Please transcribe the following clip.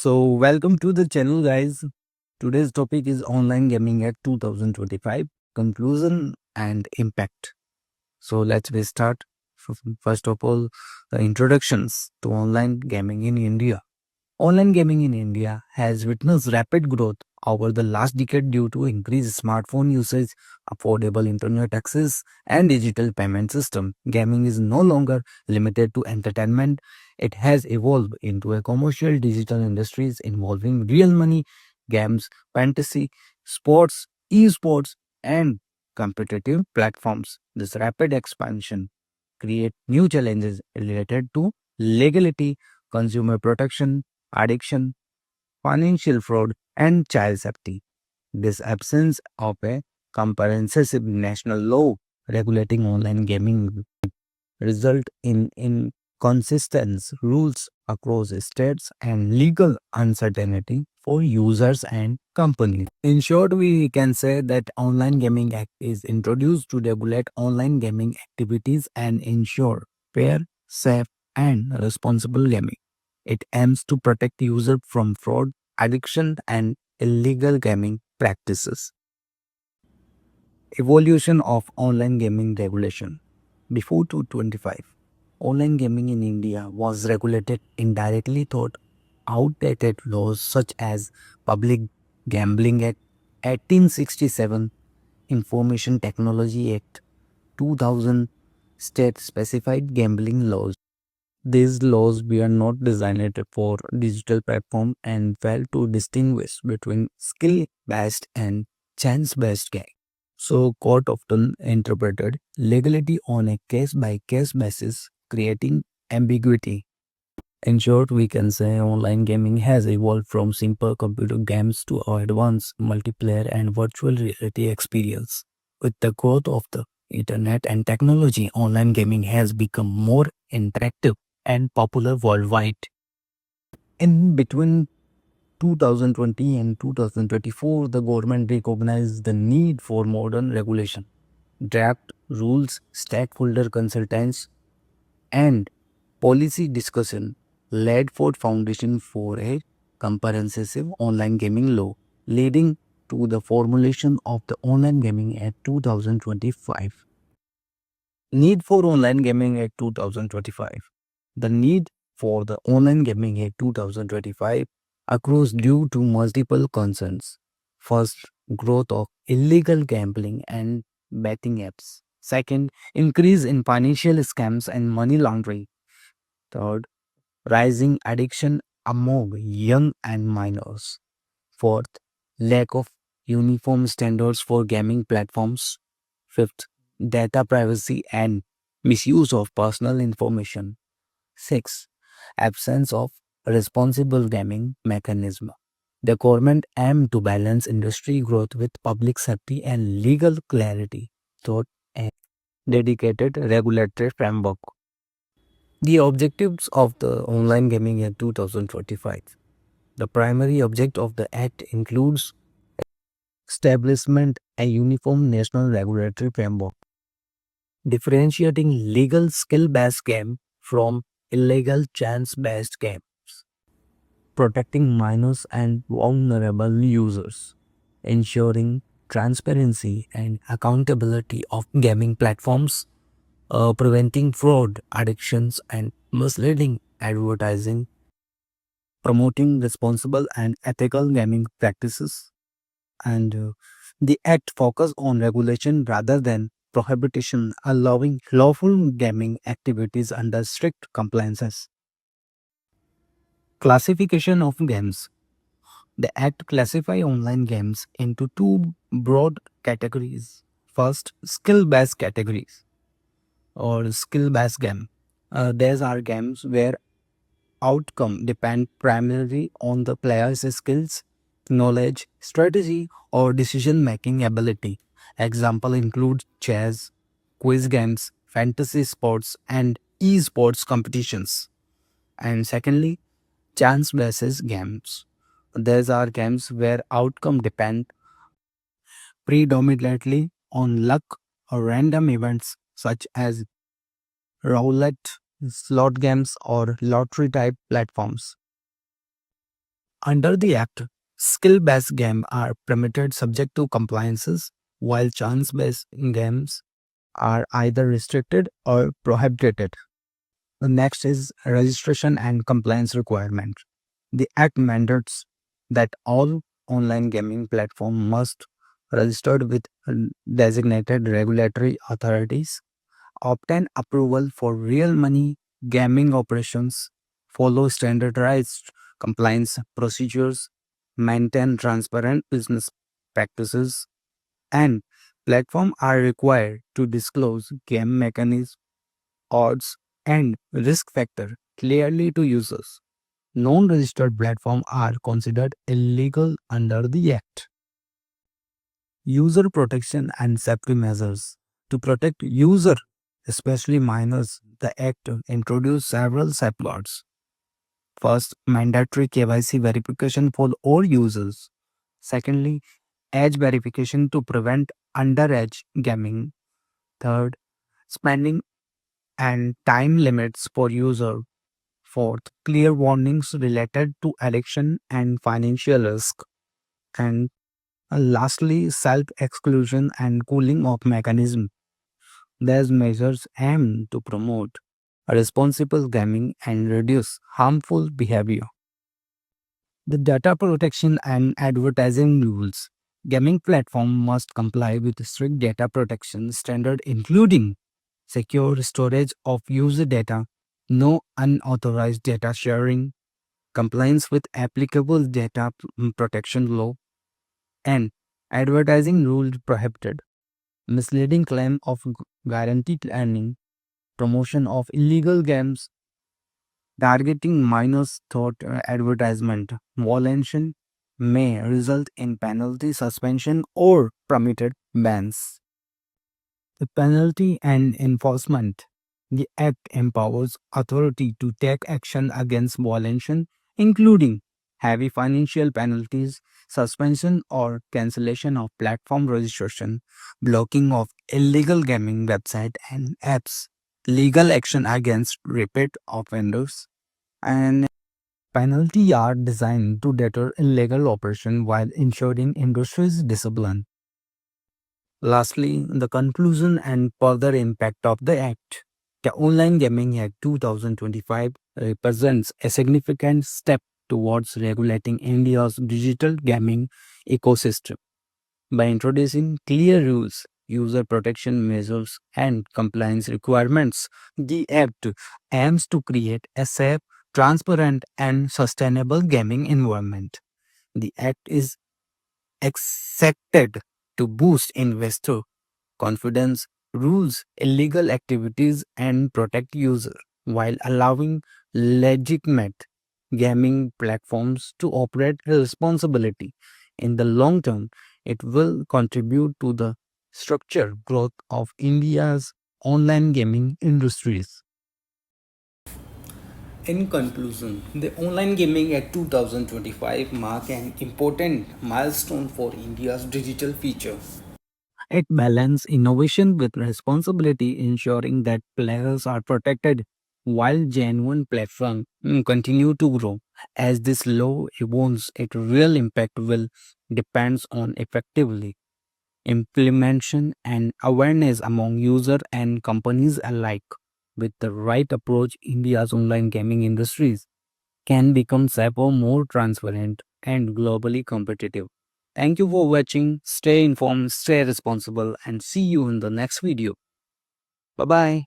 Welcome to the channel, guys. Today's topic is Online Gaming Act 2025 Conclusion and Impact. Let's we start. First of all, the introductions to online gaming in India. Online gaming in India has witnessed rapid growth over the last decade due to increased smartphone usage, affordable internet access, and digital payment system. Gaming is no longer limited to entertainment. It has evolved into a commercial digital industries involving real money, games, fantasy, sports, esports, and competitive platforms. This rapid expansion create new challenges related to legality, consumer protection, addiction, financial fraud, and child safety. This absence of a comprehensive national law regulating online gaming result in inconsistent rules across states and legal uncertainty for users and companies. In short, we can say that Online Gaming Act is introduced to regulate online gaming activities and ensure fair, safe, and responsible gaming. It aims to protect users from fraud, addiction, and illegal gaming practices. Evolution of online gaming regulation. Before 225, online gaming in India was regulated indirectly through outdated laws such as Public Gambling Act 1867, Information Technology Act 2000, state specified gambling laws. These laws were not designed for digital platform and failed to distinguish between skill-based and chance-based games. Court often interpreted legality on a case-by-case basis, creating ambiguity. In short, we can say online gaming has evolved from simple computer games to advanced multiplayer and virtual reality experience. With the growth of the internet and technology, online gaming has become more interactive and popular worldwide. In between 2020 and 2024, the government recognized the need for modern regulation, draft rules, stakeholder consultants, and policy discussion laid for foundation for a comprehensive online gaming law, leading to the formulation of the Online Gaming Act 2025. Need for Online Gaming Act 2025. The need for the Online Gaming Act 2025 accrues due to multiple concerns. First, growth of illegal gambling and betting apps. Second, increase in financial scams and money laundering. Third, rising addiction among young and minors. Fourth, lack of uniform standards for gaming platforms. Fifth, data privacy and misuse of personal information. Six, absence of responsible gaming mechanism. The government aimed to balance industry growth with public safety and legal clarity through a dedicated regulatory framework. The objectives of the Online Gaming Act 2025. The primary object of the Act includes establishment a uniform national regulatory framework, differentiating legal skill-based game from illegal chance-based game, protecting minors and vulnerable users, ensuring transparency and accountability of gaming platforms, preventing fraud, addictions, and misleading advertising, promoting responsible and ethical gaming practices, and the act focus on regulation rather than prohibition, allowing lawful gaming activities under strict compliances. Classification of games. The act classify online games into two broad categories. First, skill-based categories or skill-based game. These are games where outcome depend primarily on the player's skills, knowledge, strategy, or decision-making ability. Example include chess, quiz games, fantasy sports, and esports competitions. And secondly, chance-based games. These are games where outcome depend predominantly on luck or random events such as roulette, slot games, or lottery type platforms. Under the Act, skill-based games are permitted subject to compliances, while chance-based games are either restricted or prohibited. The next is registration and compliance requirement. The Act mandates that all online gaming platforms must registered with designated regulatory authorities, obtain approval for real money gaming operations, follow standardized compliance procedures, maintain transparent business practices, and platforms are required to disclose game mechanisms, odds, and risk factor clearly to users. Non-registered platforms are considered illegal under the Act. User protection and safety measures. To protect user, especially minors, the Act introduced several safeguards. First, mandatory KYC verification for all users. Secondly, age verification to prevent underage gaming. Third, spending and time limits for user. Fourth, clear warnings related to addiction and financial risk. And lastly, self-exclusion and cooling off mechanism. These measures aim to promote responsible gaming and reduce harmful behavior. The data protection and advertising rules. Gaming platform must comply with strict data protection standard including secure storage of user data, no unauthorized data sharing, compliance with applicable data protection law, and advertising rules prohibited. Misleading claim of guaranteed earning, promotion of illegal games, targeting minors thought advertisement, violation may result in penalty, suspension, or permitted bans. The penalty and enforcement. The Act empowers authority to take action against violation, including heavy financial penalties, suspension or cancellation of platform registration, blocking of illegal gaming websites and apps, legal action against repeat offenders, and penalties are designed to deter illegal operation while ensuring industry's discipline. Lastly, the conclusion and further impact of the Act. The Online Gaming Act 2025 represents a significant step towards regulating India's digital gaming ecosystem. By introducing clear rules, user protection measures, and compliance requirements, the Act aims to create a safe, transparent, and sustainable gaming environment. The Act is expected to boost investor confidence, rules illegal activities, and protect users while allowing legitimate gaming platforms to operate responsibly. In the long term, it will contribute to the structured growth of India's online gaming industries. In conclusion, the Online Gaming Act 2025 mark an important milestone for India's digital future. It balances innovation with responsibility, ensuring that players are protected while genuine platforms continue to grow. As this law evolves, its real impact will depends on effectively implementation and awareness among users and companies alike. With the right approach, India's online gaming industries can become safer, more transparent, and globally competitive. Thank you for watching. Stay informed, stay responsible, and see you in the next video. Bye bye.